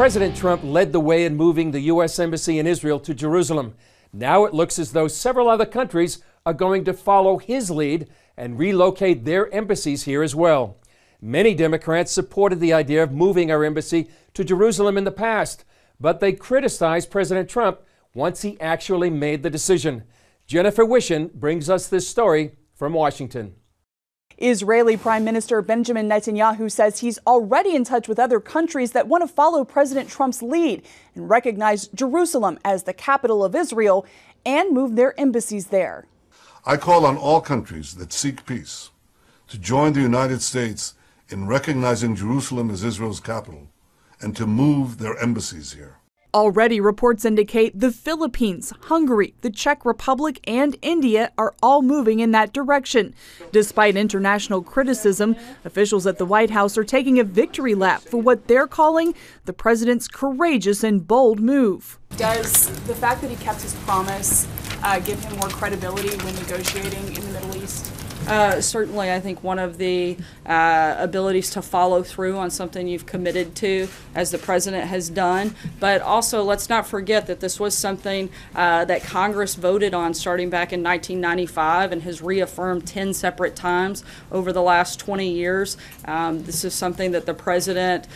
President Trump led the way in moving the U.S. Embassy in Israel to Jerusalem. Now it looks as though several other countries are going to follow his lead and relocate their embassies here as well. Many Democrats supported the idea of moving our embassy to Jerusalem in the past, but they criticized President Trump once he actually made the decision. Jennifer Wishin brings us this story from Washington. Israeli Prime Minister Benjamin Netanyahu says he's already in touch with other countries that want to follow President Trump's lead and recognize Jerusalem as the capital of Israel and move their embassies there. I call on all countries that seek peace to join the United States in recognizing Jerusalem as Israel's capital and to move their embassies here. Already, reports indicate the Philippines, Hungary, the Czech Republic, and India are all moving in that direction. Despite international criticism, officials at the White House are taking a victory lap for what they're calling the president's courageous and bold move. Does the fact that he kept his promise give him more credibility when negotiating in the Middle East? Certainly, I think one of the abilities to follow through on something you've committed to, as the president has done. But also, let's not forget that this was something that Congress voted on starting back in 1995 and has reaffirmed 10 separate times over the last 20 years. This is something that the president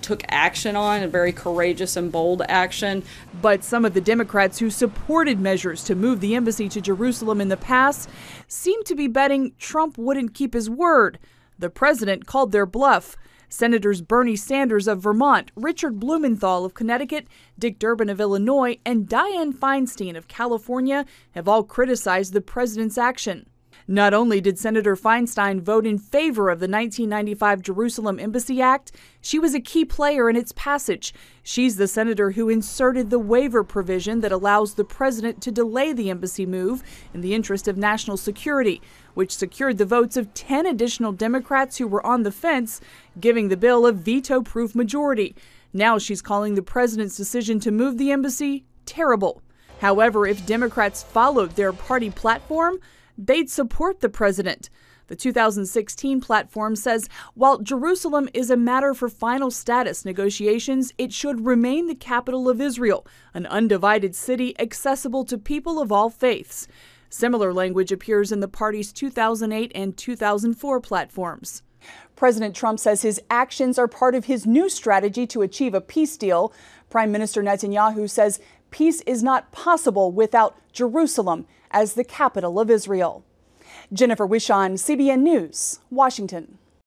took action on, a very courageous and bold action. But some of the Democrats who supported measures to move the embassy to Jerusalem in the past seem to be betting Trump wouldn't keep his word. The president called their bluff. Senators Bernie Sanders of Vermont, Richard Blumenthal of Connecticut, Dick Durbin of Illinois, and Dianne Feinstein of California have all criticized the president's action. Not only did Senator Feinstein vote in favor of the 1995 Jerusalem Embassy Act, she was a key player in its passage. She's the senator who inserted the waiver provision that allows the president to delay the embassy move in the interest of national security, which secured the votes of 10 additional Democrats who were on the fence, giving the bill a veto-proof majority. Now she's calling the president's decision to move the embassy terrible. However, if Democrats followed their party platform, they'd support the president. The 2016 platform says while Jerusalem is a matter for final status negotiations, it should remain the capital of Israel, an undivided city accessible to people of all faiths. Similar language appears in the party's 2008 and 2004 platforms. President Trump says his actions are part of his new strategy to achieve a peace deal. Prime Minister Netanyahu says peace is not possible without Jerusalem as the capital of Israel. Jennifer Wishin, CBN News, Washington.